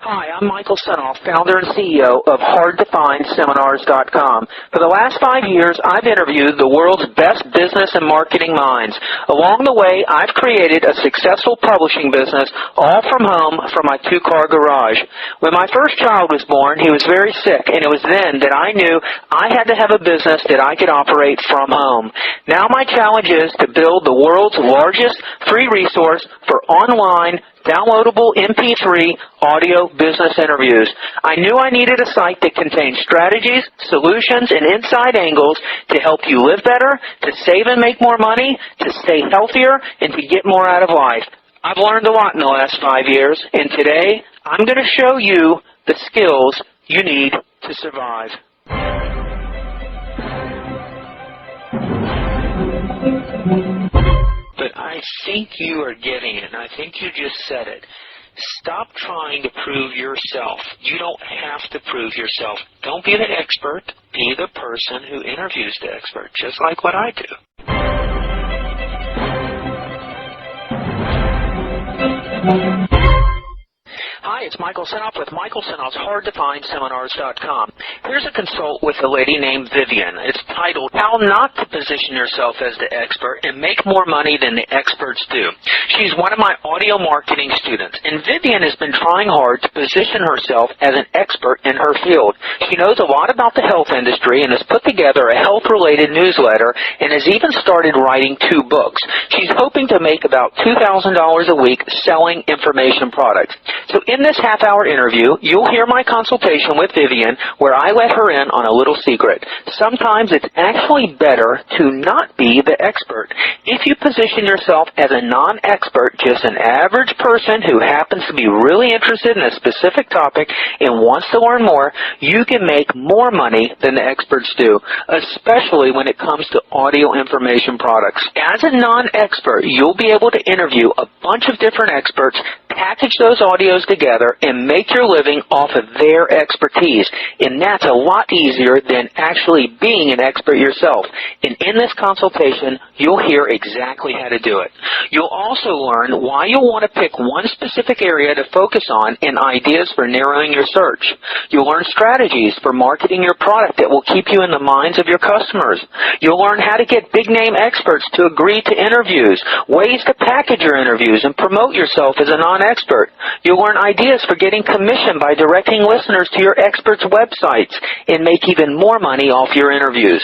Hi, I'm Michael Senoff, founder and CEO of HardToFindSeminars.com. For the last 5 years, I've interviewed the world's best business and marketing minds. Along the way, I've created a successful publishing business, all from home from my two-car garage. When my first child was born, he was very sick, and it was then that I knew I had to have a business that I could operate from home. Now my challenge is to build the world's largest free resource for online downloadable MP3 audio business interviews. I knew I needed a site that contained strategies, solutions, and inside angles to help you live better, to save and make more money, to stay healthier, and to get more out of life. I've learned a lot in the last 5 years, and today I'm going to show you the skills you need to survive. But I think you are getting it, and I think you just said it. Stop trying to prove yourself. You don't have to prove yourself. Don't be the expert. Be the person who interviews the expert, just like what I do. Hi, it's Michael Senoff with Michael Senoff's HardToFindSeminars.com. Here's a consult with a lady named Vivian. It's titled, How Not to Position Yourself as the Expert and Make More Money Than the Experts Do. She's one of my audio marketing students, and Vivian has been trying hard to position herself as an expert in her field. She knows a lot about the health industry and has put together a health-related newsletter and has even started writing 2 books. She's hoping to make about $2,000 a week selling information products. So in this half-hour interview, you'll hear my consultation with Vivian where I let her in on a little secret. Sometimes it's actually better to not be the expert. If you position yourself as a non-expert, just an average person who happens to be really interested in a specific topic and wants to learn more, you can make more money than the experts do, especially when it comes to audio information products. As a non-expert, you'll be able to interview a bunch of different experts, package those audios together, and make your living off of their expertise. And that's a lot easier than actually being an expert yourself. And in this consultation, you'll hear exactly how to do it. You'll also learn why you'll want to pick one specific area to focus on and ideas for narrowing your search. You'll learn strategies for marketing your product that will keep you in the minds of your customers. You'll learn how to get big-name experts to agree to interviews, ways to package your interviews and promote yourself as a non-expert. You'll learn ideas for getting commission by directing listeners to your experts' websites and make even more money off your interviews.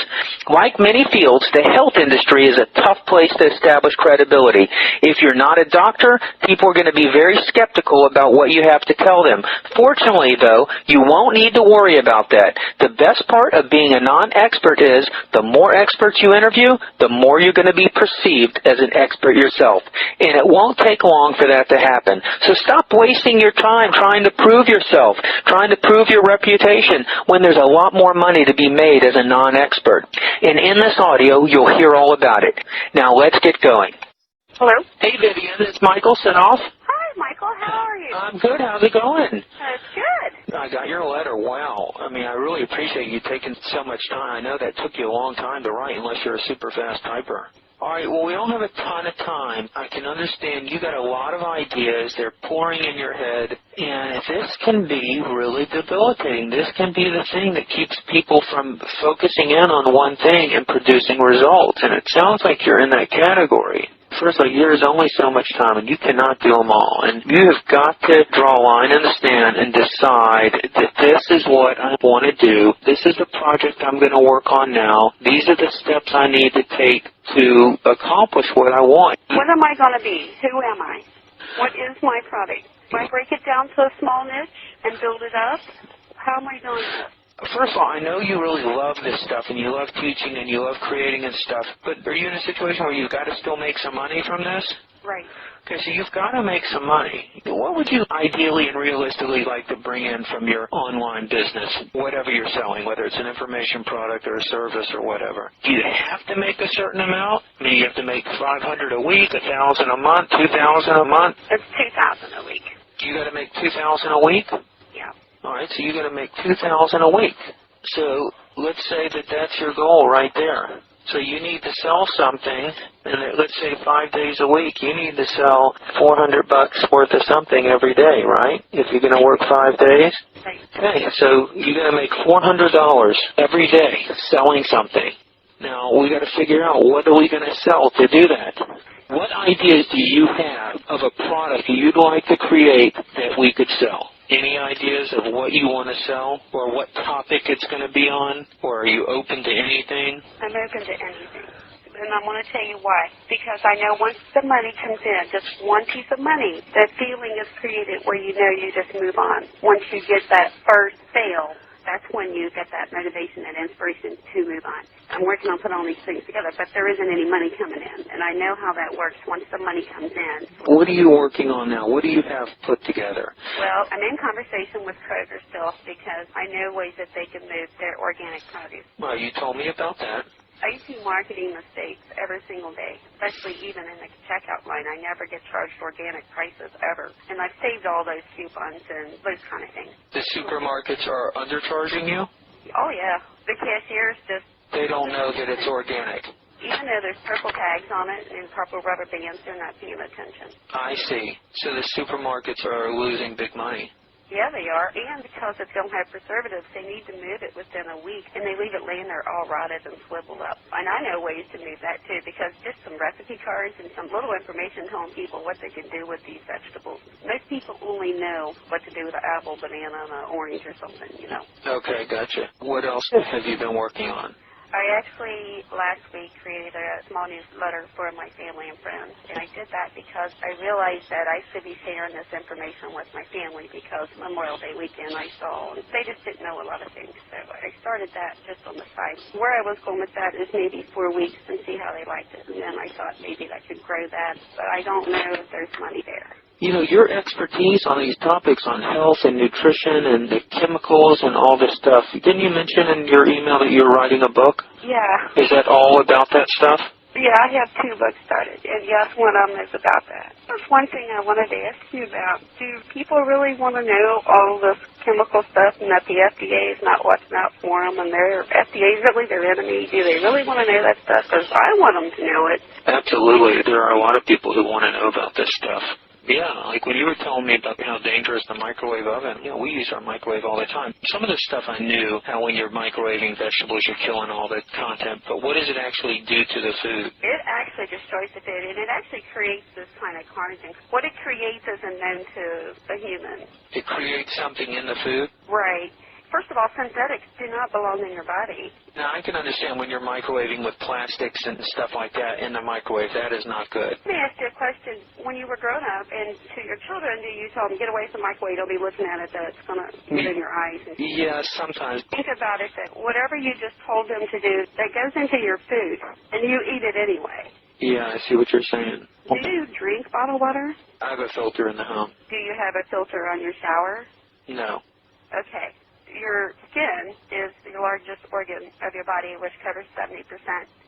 Like many fields, the health industry is a tough place to establish credibility. If you're not a doctor, people are going to be very skeptical about what you have to tell them. Fortunately, though, you won't need to worry about that. The best part of being a non-expert is the more experts you interview, the more you're going to be perceived as an expert yourself. And it won't take long for that to happen. So stop wasting your time trying to prove yourself, trying to prove your reputation when there's a lot more money to be made as a non-expert. And in this audio, you'll hear all about it. Now let's get going. Hello? Hey Vivian, it's Michael Senoff. Hi, Michael. How are you? I'm good. How's it going? Good. I got your letter. Wow. I mean, I really appreciate you taking so much time. I know that took you a long time to write unless you're a super fast typer. All right, well, we don't have a ton of time. I can understand you got a lot of ideas. They're pouring in your head, and this can be really debilitating. This can be the thing that keeps people from focusing in on one thing and producing results, and it sounds like you're in that category. First of all, there's only so much time, and you cannot do them all. And you have got to draw a line in the sand and decide that this is what I want to do. This is the project I'm going to work on now. These are the steps I need to take to accomplish what I want. What am I going to be? Who am I? What is my product? Do I break it down to a small niche and build it up? How am I doing this? First of all, I know you really love this stuff, and you love teaching, and you love creating and stuff, but are you in a situation where you've got to still make some money from this? Right. Okay, so you've got to make some money. What would you ideally and realistically like to bring in from your online business, whatever you're selling, whether it's an information product or a service or whatever? Do you have to make a certain amount? I mean, you have to make $500 a week, $1,000 a month, $2,000 a month? It's $2,000 a week. You got to make $2,000 a week? Yeah. All right, so you're going to make $2,000 a week. So let's say that that's your goal right there. So you need to sell something, and let's say 5 days a week, you need to sell $400 worth of something every day, right? If you're going to work 5 days. Okay, so you're going to make $400 every day selling something. Now, we got to figure out what are we going to sell to do that. What ideas do you have of a product you'd like to create that we could sell? Any ideas of what you want to sell or what topic it's going to be on? Or are you open to anything? I'm open to anything. And I'm going to tell you why. Because I know once the money comes in, just one piece of money, the feeling is created where you know you just move on. Once you get that first sale, that's when you get that motivation and inspiration to move on. I'm working on putting all these things together, but there isn't any money coming in. And I know how that works once the money comes in. What are you working on now? What do you have put together? Well, I'm in conversation with Kroger still because I know ways that they can move their organic produce. Well, you told me about that. I see marketing mistakes every single day, especially even in the checkout line. I never get charged organic prices ever. And I've saved all those coupons and those kind of things. The supermarkets are undercharging you? Oh, yeah. The cashiers just... They don't know that it's organic. Even though there's purple tags on it and purple rubber bands, they're not paying attention. I see. So the supermarkets are losing big money. Yeah, they are. And because it don't have preservatives, they need to move it within a week. And they leave it laying there all rotted and swiveled up. And I know ways to move that, too, because just some recipe cards and some little information telling people what they can do with these vegetables. Most people only know what to do with an apple, banana, and an orange or something, you know. Okay, gotcha. What else have you been working on? I actually, last week, created a small newsletter for my family and friends, and I did that because I realized that I should be sharing this information with my family because Memorial Day weekend I saw, they just didn't know a lot of things, so I started that just on the side. Where I was going with that is maybe 4 weeks and see how they liked it, and then I thought maybe I could grow that, but I don't know if there's money there. You know, your expertise on these topics on health and nutrition and the chemicals and all this stuff, didn't you mention in your email that you're writing a book? Yeah. Is that all about that stuff? Yeah, I have 2 books started, and yes, one of them is about that. There's one thing I wanted to ask you about. Do people really want to know all this chemical stuff and that the FDA is not watching out for them and their FDA is really their enemy? Do they really want to know that stuff? Because I want them to know it. Absolutely. There are a lot of people who want to know about this stuff. Yeah, like when you were telling me about how dangerous the microwave oven, you know, we use our microwave all the time. Some of the stuff I knew, how when you're microwaving vegetables, you're killing all the content, but what does it actually do to the food? It actually destroys the food, and it actually creates this kind of carnage. What it creates isn't known to a human. It creates something in the food? Right. First of all, synthetics do not belong in your body. Now, I can understand when you're microwaving with plastics and stuff like that in the microwave. That is not good. Let me ask you a question. When you were growing up, and to your children, do you tell them, get away from the microwave, don't be looking at it, that it's going to get in your eyes? And yeah, sometimes. Think about it, that whatever you just told them to do, that goes into your food, and you eat it anyway. Yeah, I see what you're saying. Do you drink bottled water? I have a filter in the home. Do you have a filter on your shower? No. Okay. Your skin is the largest organ of your body, which covers 70%.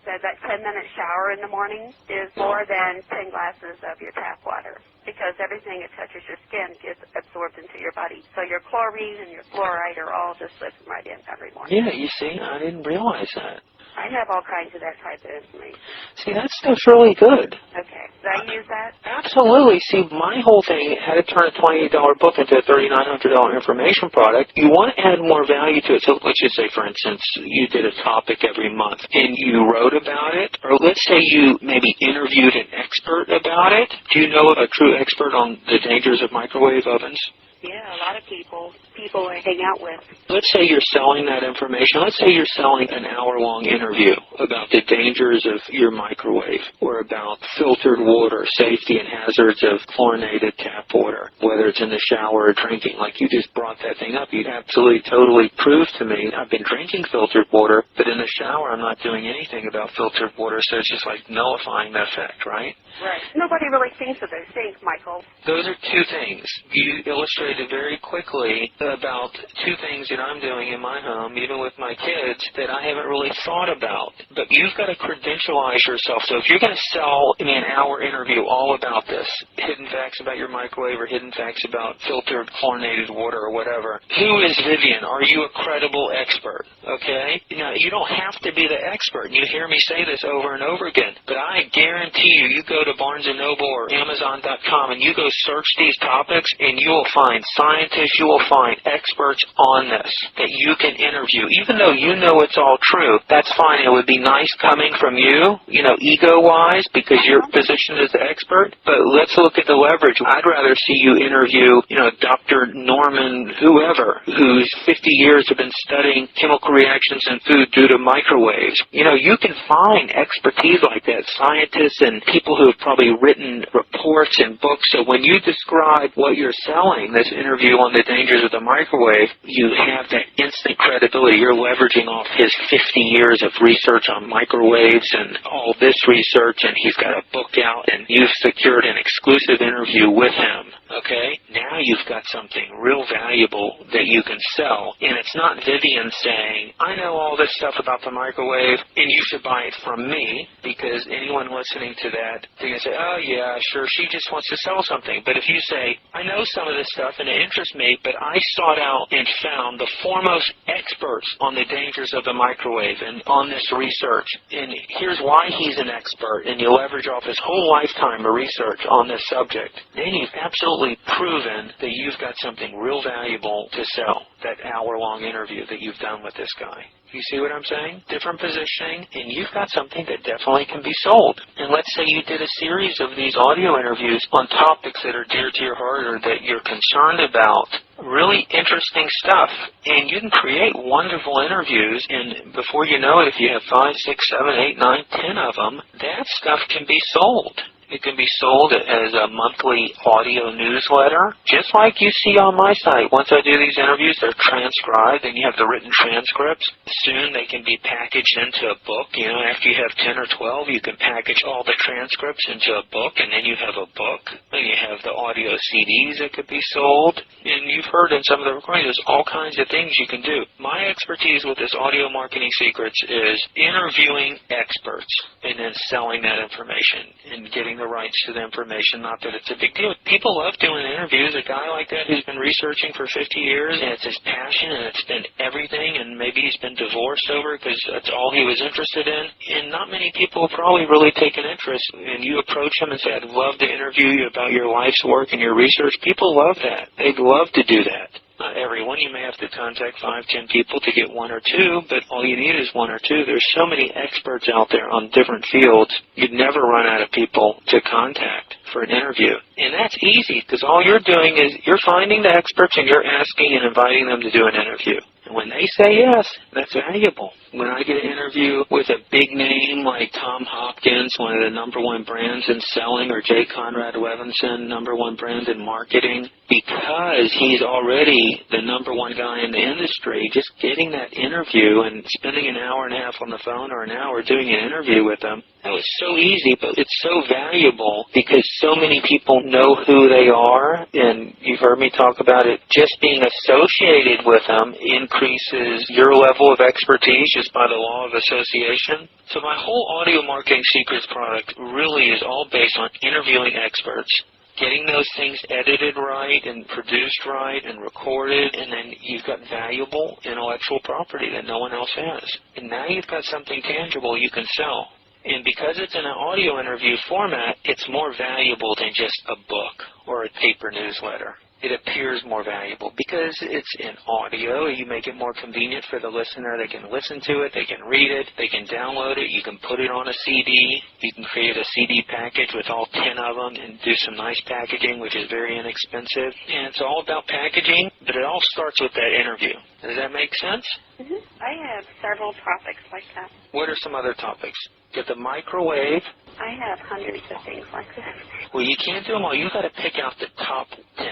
So that 10-minute shower in the morning is more than 10 glasses of your tap water because everything that touches your skin gets absorbed into your body. So your chlorine and your fluoride are all just slipping right in every morning. Yeah, you see, I didn't realize that. I have all kinds of that type of information. See, that stuff's really good. Okay. Did I use that? Absolutely. See, my whole thing had to turn a $28 book into a $3,900 information product. You want to add more value to it. So let's just say, for instance, you did a topic every month and you wrote about it. Or let's say you maybe interviewed an expert about it. Do you know a true expert on the dangers of microwave ovens? Yeah, a lot of people I hang out with. Let's say you're selling that information. Let's say you're selling an hour-long interview about the dangers of your microwave or about filtered water, safety and hazards of chlorinated tap water, whether it's in the shower or drinking. Like you just brought that thing up. You'd absolutely, totally prove to me I've been drinking filtered water, but in the shower I'm not doing anything about filtered water, so it's just like nullifying the effect, right? Right. Nobody really thinks of those things, Michael. Those are 2 things. You illustrated decided very quickly about two things that I'm doing in my home, even with my kids, that I haven't really thought about. But you've got to credentialize yourself. So if you're going to sell me an hour interview all about this, hidden facts about your microwave or hidden facts about filtered chlorinated water or whatever, who is Vivian? Are you a credible expert? Okay? You don't have to be the expert. You hear me say this over and over again. But I guarantee you go to Barnes & Noble or Amazon.com and you go search these topics and you will find scientists, you will find experts on this that you can interview. Even though you know it's all true, that's fine. It would be nice coming from you, ego-wise, because you're positioned as the expert. But let's look at the leverage. I'd rather see you interview, Dr. Norman, whoever, who's 50 years have been studying chemical reactions in food due to microwaves. You can find expertise like that, scientists and people who have probably written reports and books. So when you describe what you're selling, this interview on the dangers of the microwave, you have that instant credibility. You're leveraging off his 50 years of research on microwaves and all this research, and he's got a book out, and you've secured an exclusive interview with him. Okay? Now you've got something real valuable that you can sell. And it's not Vivian saying, I know all this stuff about the microwave, and you should buy it from me, because anyone listening to that, they're going to say, oh, yeah, sure, she just wants to sell something. But if you say, I know some of this stuff, and it interests me, but I sought out and found the foremost experts on the dangers of the microwave and on this research, and here's why he's an expert, and you leverage off his whole lifetime of research on this subject, then you've absolutely proven that you've got something real valuable to sell, that hour-long interview that you've done with this guy. You see what I'm saying? Different positioning, and you've got something that definitely can be sold. And let's say you did a series of these audio interviews on topics that are dear to your heart or that you're concerned about. Really interesting stuff. And you can create wonderful interviews, and before you know it, if you have 5, 6, 7, 8, 9, 10 of them, that stuff can be sold. It can be sold as a monthly audio newsletter, just like you see on my site. Once I do these interviews, they're transcribed, and you have the written transcripts. Soon they can be packaged into a book. After you have 10 or 12, you can package all the transcripts into a book, and then you have a book. Then you have the audio CDs that could be sold. And you've heard in some of the recordings, there's all kinds of things you can do. My expertise with this Audio Marketing Secrets is interviewing experts and then selling that information and getting the rights to the information. Not that it's a big deal. People love doing interviews. A guy like that who's been researching for 50 years, and it's his passion, and it's been everything, and maybe he's been divorced over because that's all he was interested in. And not many people probably really take an interest. And you approach them and say, I'd love to interview you about your life's work and your research. People love that. They'd love to do that. Not everyone. You may have to contact 5, 10 people to get 1 or 2, but all you need is 1 or 2. There's so many experts out there on different fields, you'd never run out of people to contact for an interview. And that's easy, because all you're doing is you're finding the experts and you're asking and inviting them to do an interview. And when they say yes, that's valuable. When I get an interview with a big name like Tom Hopkins, one of the #1 brands in selling, or J. Conrad Levinson, #1 brand in marketing, because he's already the #1 guy in the industry, just getting that interview and spending an hour and a half on the phone or an hour doing an interview with them, that was so easy, but it's so valuable because so many people know who they are, and you've heard me talk about it. Just being associated with them increases your level of expertise just by the law of association. So my whole Audio Marketing Secrets product really is all based on interviewing experts, getting those things edited right and produced right and recorded, and then you've got valuable intellectual property that no one else has. And now you've got something tangible you can sell. And because it's in an audio interview format, it's more valuable than just a book or a paper newsletter. It appears more valuable because it's in audio. You make it more convenient for the listener. They can listen to it. They can read it. They can download it. You can put it on a CD. You can create a CD package with all 10 of them and do some nice packaging, which is very inexpensive. And it's all about packaging, but it all starts with that interview. Does that make sense? Mm-hmm. I have several topics like that. What are some other topics? Get the microwave. I have hundreds of things like that. Well, you can't do them all. You've got to pick out the top 10.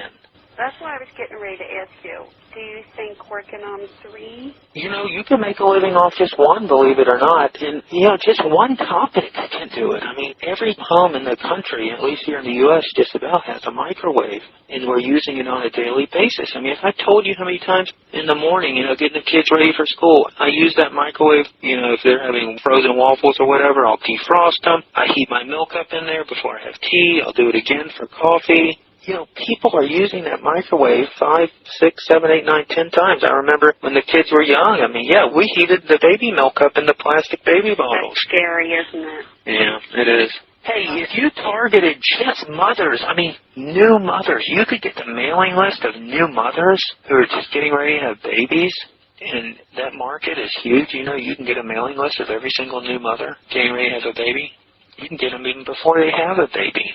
That's why I was getting ready to ask you. Do you think working on 3? You know, you can make a living off just one, believe it or not. And, you know, just one topic can do it. I mean, every home in the country, at least here in the U.S., just about has a microwave. And we're using it on a daily basis. I mean, if I told you how many times in the morning, you know, getting the kids ready for school, I use that microwave, you know, if they're having frozen waffles or whatever, I'll defrost them. I heat my milk up in there before I have tea. I'll do it again for coffee. You know, people are using that microwave 5, 6, 7, 8, 9, 10 times. I remember when the kids were young, I mean, yeah, we heated the baby milk up in the plastic baby bottles. That's scary, isn't it? Yeah, it is. Hey, if you targeted just mothers, I mean, new mothers, you could get the mailing list of new mothers who are just getting ready to have babies. And that market is huge. You know, you can get a mailing list of every single new mother getting ready to have a baby. You can get them even before they have a baby.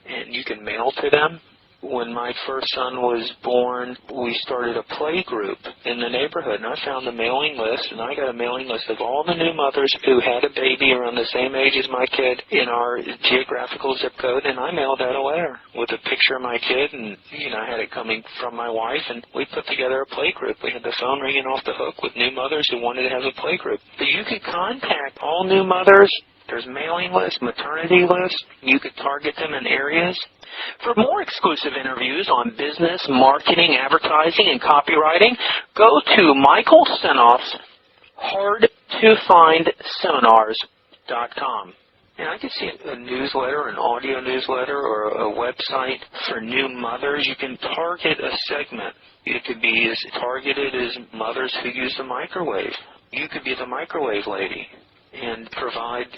And you can mail to them. When my first son was born, we started a play group in the neighborhood, and I found the mailing list, and I got a mailing list of all the new mothers who had a baby around the same age as my kid in our geographical zip code, and I mailed that away with a picture of my kid, and, you know, I had it coming from my wife, and we put together a play group. We had the phone ringing off the hook with new mothers who wanted to have a play group. But you could contact all new mothers. There's mailing lists, maternity lists. You could target them in areas. For more exclusive interviews on business, marketing, advertising, and copywriting, go to Michael Senoff's hardtofindseminars.com. And I could see a newsletter, an audio newsletter, or a website for new mothers. You can target a segment. It could be as targeted as mothers who use the microwave. You could be the microwave lady and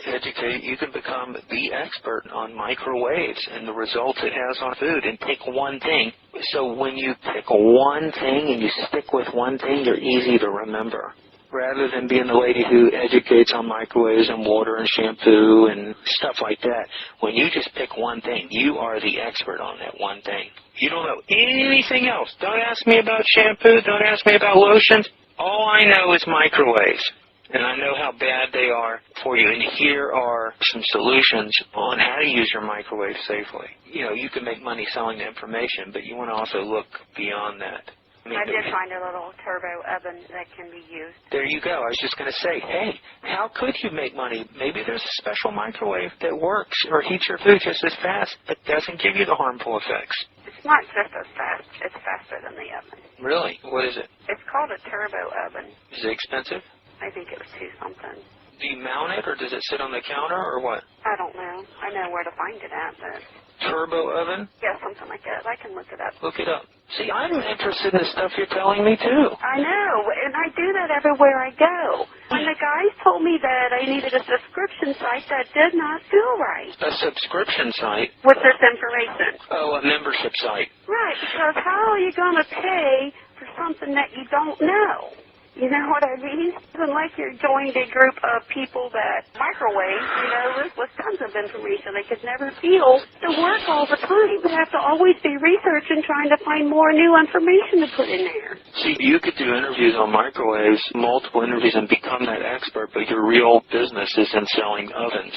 educate. You can become the expert on microwaves and the results it has on food, and pick one thing. So when you pick one thing and you stick with one thing, you're easy to remember. Rather than being the lady who educates on microwaves and water and shampoo and stuff like that, when you just pick one thing, you are the expert on that one thing. You don't know anything else. Don't ask me about shampoo. Don't ask me about lotions. All I know is microwaves. And I know how bad they are for you. And here are some solutions on how to use your microwave safely. You know, you can make money selling the information, but you want to also look beyond that. I did find a little turbo oven that can be used. There you go. I was just going to say, hey, how could you make money? Maybe there's a special microwave that works or heats your food just as fast, but doesn't give you the harmful effects. It's not just as fast. It's faster than the oven. Really? What is it? It's called a turbo oven. Is it expensive? I think it was $2-something. Do you mount it, or does it sit on the counter, or what? I don't know. I know where to find it at, but... Turbo oven? Yeah, something like that. I can look it up. Look it up. See, I'm interested in the stuff you're telling me, too. I know, and I do that everywhere I go. When the guys told me that I needed a subscription site, that did not feel right. A subscription site? With this information. Oh, a membership site. Right, because how are you going to pay for something that you don't know? You know what I mean? Unless you're joined a group of people that microwave, you know, with tons of information they could never feel to work all the time. You have to always be researching, trying to find more new information to put in there. See, you could do interviews on microwaves, multiple interviews, and become that expert, but your real business is in selling ovens.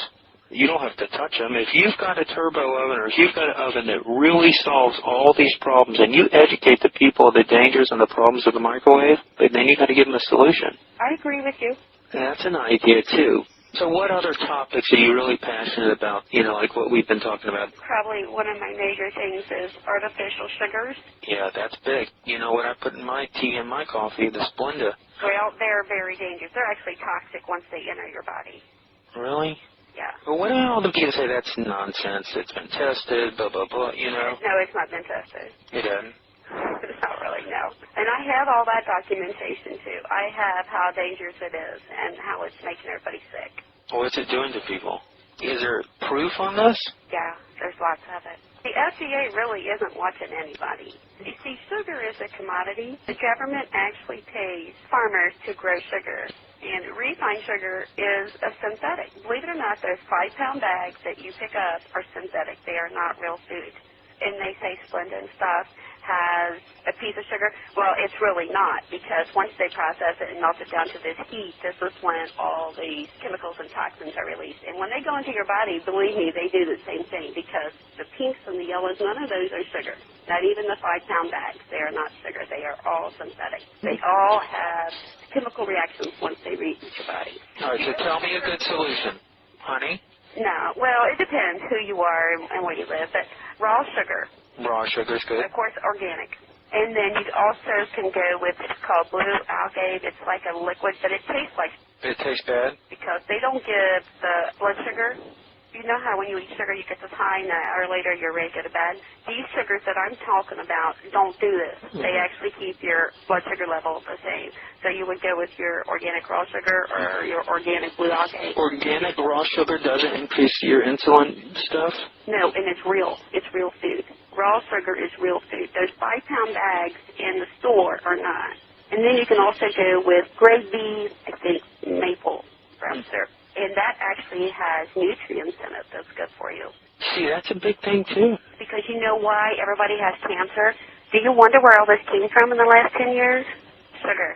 You don't have to touch them. If you've got a turbo oven, or if you've got an oven that really solves all these problems, and you educate the people of the dangers and the problems of the microwave, but then you've got to give them a solution. I agree with you. That's an idea, too. So what other topics are you really passionate about, you know, like what we've been talking about? Probably one of my major things is artificial sugars. Yeah, that's big. You know what I put in my tea and my coffee? The Splenda. Well, they're very dangerous. They're actually toxic once they enter your body. Really? Yeah. Well, what do all the people say? That's nonsense. It's been tested, blah, blah, blah, you know? No, it's not been tested. It hasn't? Not really, no. And I have all that documentation, too. I have how dangerous it is and how it's making everybody sick. What's it doing to people? Is there proof on this? Yeah, there's lots of it. The FDA really isn't watching anybody. You see, sugar is a commodity. The government actually pays farmers to grow sugar. And refined sugar is a synthetic. Believe it or not, those 5-pound bags that you pick up are synthetic. They are not real food. And they say Splenda and stuff has a piece of sugar. Well, it's really not, because once they process it and melt it down to this heat, this is when all the chemicals and toxins are released. And when they go into your body, believe me, they do the same thing, because the pinks and the yellows, none of those are sugar. Not even the 5-pound bags. They are not sugar. They are all synthetic. They all have chemical reactions once they reach your body. All right, so tell me a good solution. Honey? No, well, it depends who you are and where you live, but raw sugar. Raw sugar's good. Of course, organic. And then you also can go with, it's called blue algae. It's like a liquid, but it tastes like... It tastes bad? Because they don't give the blood sugar. You know how when you eat sugar, you get this high, and an hour later you're ready to go to bed? These sugars that I'm talking about don't do this. They actually keep your blood sugar level the same. So you would go with your organic raw sugar or your organic blue algae. Organic raw sugar doesn't increase your insulin stuff? No, and it's real. It's real food. Raw sugar is real food. Those 5-pound bags in the store are not. And then you can also go with grade B, I think, maple brown syrup. And that actually has nutrients in it that's good for you. See, that's a big thing, too. Because you know why everybody has cancer? Do you wonder where all this came from in the last 10 years? Sugar.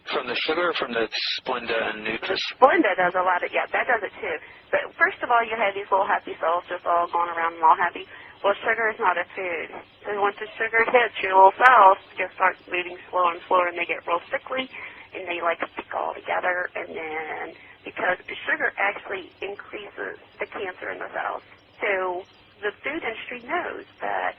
From the sugar or from the Splenda and Nutris? Splenda does a lot of, yeah, that does it too. But first of all, you have these little happy cells just all going around and all happy. Well, sugar is not a food. So once the sugar hits your little cells, just start moving slower and slower, and they get real sickly, and they like stick all together, and then... because the sugar actually increases the cancer in the cells. So the food industry knows that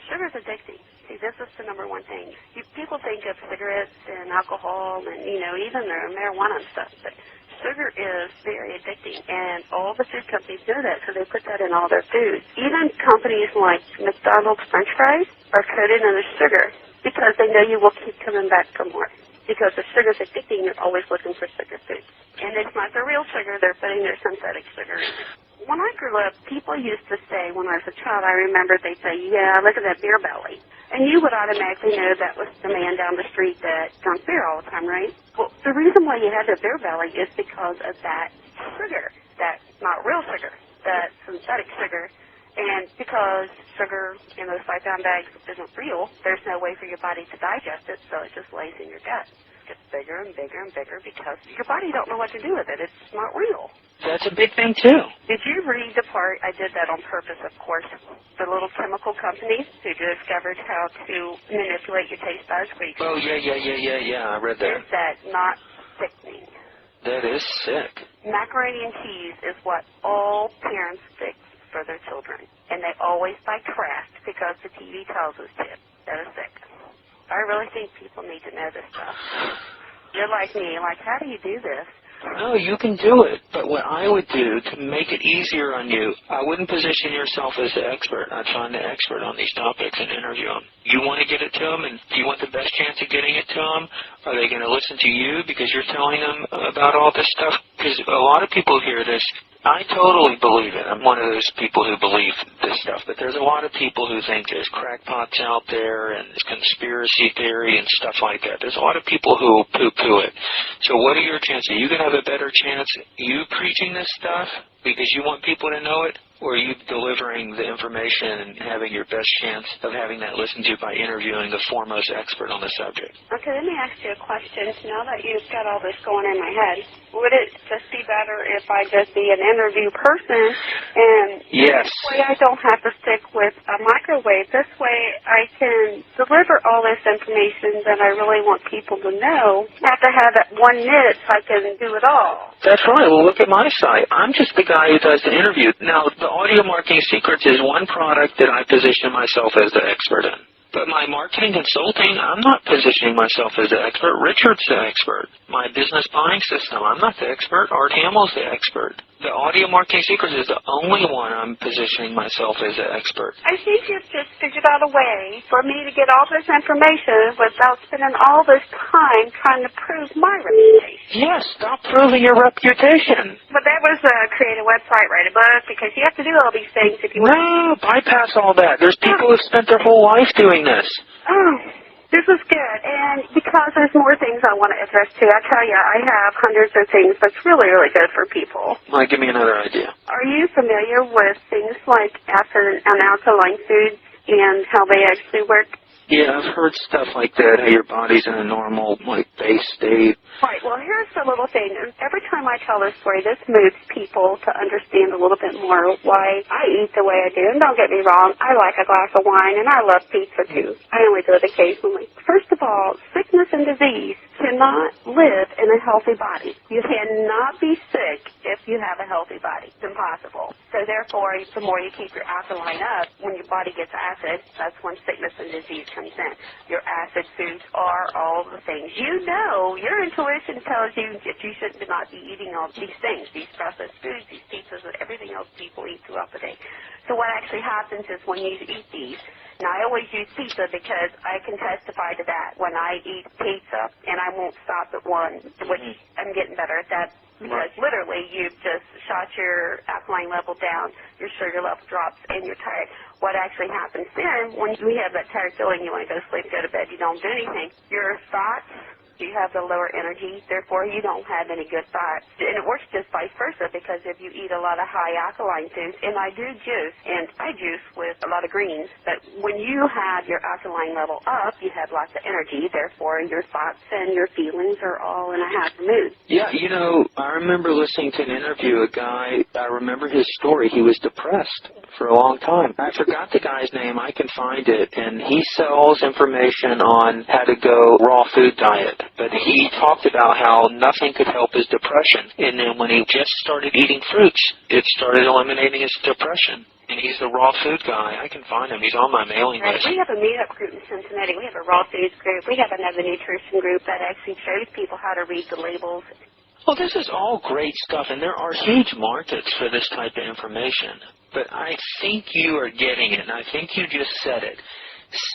sugar is addicting. See, this is the number one thing. People think of cigarettes and alcohol and, even the marijuana and stuff, but sugar is very addicting, and all the food companies know that, so they put that in all their food. Even companies like McDonald's French fries are coated in the sugar because they know you will keep coming back for more. Because the sugar's addicting, you're always looking for sugar foods. And it's not the real sugar, they're putting their synthetic sugar in it. When I grew up, people used to say, when I was a child, I remember they'd say, yeah, look at that beer belly. And you would automatically know that was the man down the street that drank beer all the time, right? Well, the reason why you had the beer belly is because of that sugar. That's not real sugar. That's synthetic sugar. And because sugar in those 5-pound bags isn't real, there's no way for your body to digest it, so it just lays in your gut. It gets bigger and bigger and bigger because your body don't know what to do with it. It's not real. That's a big thing, too. Did you read the part? I did that on purpose, of course. The little chemical companies who discovered how to manipulate your taste buds. Oh, yeah, I read that. Is that not sickening? That is sick. Macaroni and cheese is what all parents fix for their children, and they always buy Kraft because the TV tells us to. That is sick. I really think people need to know this stuff. You're like me, like, how do you do this? No, you can do it, but what I would do to make it easier on you, I wouldn't position yourself as the expert. I'd find the expert on these topics and interview them. You want to get it to them, and do you want the best chance of getting it to them? Are they going to listen to you because you're telling them about all this stuff? Because a lot of people hear this. I totally believe it. I'm one of those people who believe this stuff, but there's a lot of people who think there's crackpots out there and there's conspiracy theory and stuff like that. There's a lot of people who poo-poo it. So what are your chances? Are you going to have a better chance you preaching this stuff because you want people to know it, or are you delivering the information and having your best chance of having that listened to by interviewing the foremost expert on the subject? Okay, let me ask you a question. Now that you've got all this going in my head, would it just be better if I just be an interview person and yes. This way I don't have to stick with a microwave? This way I can deliver all this information that I really want people to know. I have to have it 1 minute so I can do it all. That's right. Well, look at my site. I'm just the guy who does the interview. Now, the Audio Marketing Secrets is one product that I position myself as the expert in. But my marketing consulting, I'm not positioning myself as the expert. Richard's the expert. My business buying system, I'm not the expert. Art Hamill's the expert. The Audio Marketing Secrets is the only one I'm positioning myself as an expert. I think you've just figured out a way for me to get all this information without spending all this time trying to prove my reputation. Yes, stop proving your reputation. But that was create a website, write a book, because you have to do all these things if you want. No, bypass all that. There's people who've spent their whole life doing this. Oh, this is good. And because there's more things I want to address too, I tell you, I have hundreds of things that's really, really good for people. Well, give me another idea. Are you familiar with things like acid and alkaline foods and how they actually work? Yeah, I've heard stuff like that, how your body's in a normal, base state. Right. Well, here's the little thing. Every time I tell this story, this moves people to understand a little bit more why I eat the way I do. And don't get me wrong, I like a glass of wine, and I love pizza, too. I only do it occasionally. First of all, sickness and disease cannot live in a healthy body. You cannot be sick if you have a healthy body. It's impossible. So therefore, the more you keep your alkaline up, when your body gets acid, that's when sickness and disease comes in. Your acid foods are all the things. You know, your intuition tells you that you should not be eating all these things, these processed foods, these pizzas, and everything else people eat throughout the day. So what actually happens is when you eat these, now, I always use pizza because I can testify to that. When I eat pizza, and I won't stop at one, which I'm getting better at that, because literally you've just shot your alkaline level down, your sugar level drops, and you're tired. What actually happens then, when you have that tired feeling, you want to go to sleep, go to bed, you don't do anything, your thoughts, you have the lower energy, therefore you don't have any good thoughts. And it works just vice versa, because if you eat a lot of high alkaline foods, and I do juice, and I juice with a lot of greens, but when you have your alkaline level up, you have lots of energy, therefore your thoughts and your feelings are all in a happy mood. Yeah, I remember listening to an interview, a guy, I remember his story, he was depressed for a long time. I forgot the guy's name, I can find it, and he sells information on how to go raw food diet. But he talked about how nothing could help his depression. And then when he just started eating fruits, it started eliminating his depression. And he's the raw food guy. I can find him. He's on my mailing list. We have a meetup group in Cincinnati. We have a raw foods group. We have another nutrition group that actually shows people how to read the labels. Well, this is all great stuff, and there are huge markets for this type of information. But I think you are getting it, and I think you just said it.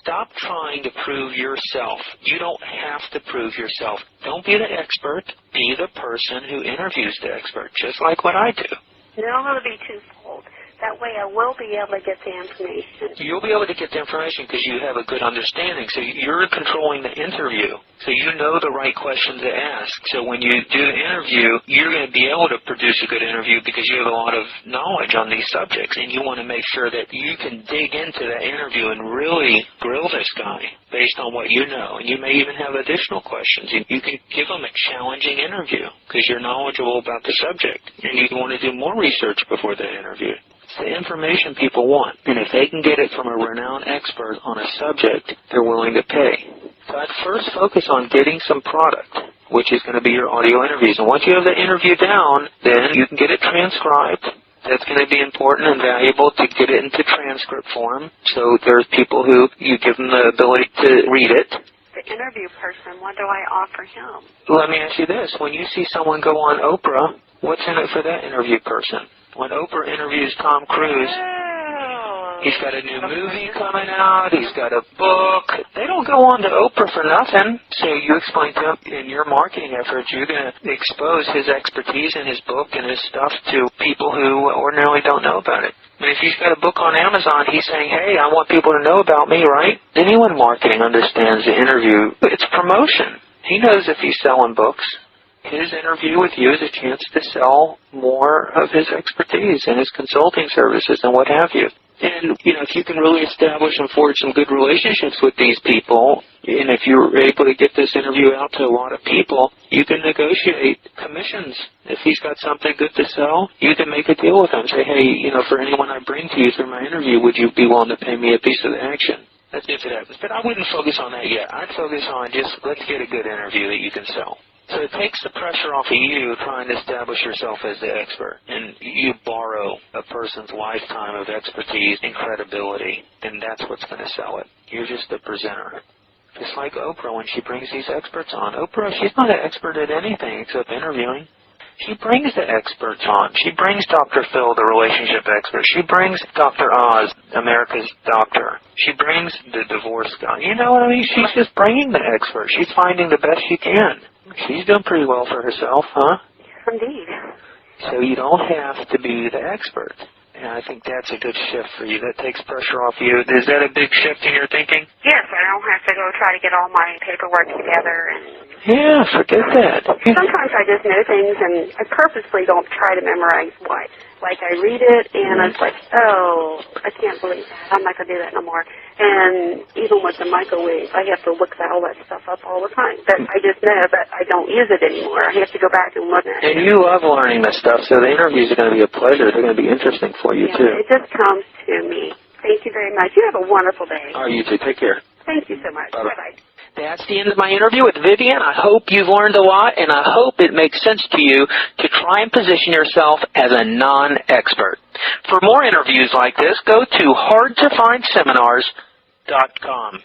Stop trying to prove yourself. You don't have to prove yourself. Don't be the expert. Be the person who interviews the expert, just like what I do. No, I'm going to be twofold. That way I will be able to get the information. You'll be able to get the information because you have a good understanding. So you're controlling the interview. So you know the right questions to ask. So when you do the interview, you're going to be able to produce a good interview because you have a lot of knowledge on these subjects. And you want to make sure that you can dig into that interview and really grill this guy based on what you know. And you may even have additional questions. You can give them a challenging interview because you're knowledgeable about the subject. And you want to do more research before the interview. It's the information people want, and if they can get it from a renowned expert on a subject, they're willing to pay. So I'd first focus on getting some product, which is going to be your audio interviews. And once you have the interview down, then you can get it transcribed. That's going to be important and valuable to get it into transcript form. So there's people who you give them the ability to read it. The interview person, what do I offer him? Let me ask you this. When you see someone go on Oprah, what's in it for that interview person? When Oprah interviews Tom Cruise, he's got a new movie coming out, he's got a book. They don't go on to Oprah for nothing. So you explain to him in your marketing efforts, you're going to expose his expertise in his book and his stuff to people who ordinarily don't know about it. And if he's got a book on Amazon, he's saying, hey, I want people to know about me, right? Anyone marketing understands the interview. It's promotion. He knows if he's selling books. His interview with you is a chance to sell more of his expertise and his consulting services and what have you. And, if you can really establish and forge some good relationships with these people, and if you're able to get this interview out to a lot of people, you can negotiate commissions. If he's got something good to sell, you can make a deal with him. Say, hey, for anyone I bring to you through my interview, would you be willing to pay me a piece of the action? That's if it happens. But I wouldn't focus on that yet. I'd focus on just let's get a good interview that you can sell. So it takes the pressure off of you trying to establish yourself as the expert. And you borrow a person's lifetime of expertise and credibility, and that's what's going to sell it. You're just the presenter. Just like Oprah when she brings these experts on. Oprah, she's not an expert at anything except interviewing. She brings the experts on. She brings Dr. Phil, the relationship expert. She brings Dr. Oz, America's doctor. She brings the divorce guy. You know what I mean? She's just bringing the expert. She's finding the best she can. She's done pretty well for herself, huh? Indeed. So you don't have to be the expert. And I think that's a good shift for you. That takes pressure off you. Is that a big shift in your thinking? Yes, I don't have to go try to get all my paperwork together. Yeah, forget that. Sometimes I just know things, and I purposely don't try to memorize what. like I read it, and I was like, oh, I can't believe that. I'm not going to do that no more. And even with the microwave, I have to look all that stuff up all the time. But I just know that I don't use it anymore. I have to go back and look at it. And you love learning this stuff, so the interviews are going to be a pleasure. They're going to be interesting for you, too. It just comes to me. Thank you very much. You have a wonderful day. All right, you too. Take care. Thank you so much. Bye-bye. That's the end of my interview with Vivian. I hope you've learned a lot, and I hope it makes sense to you to try and position yourself as a non-expert. For more interviews like this, go to hardtofindseminars.com.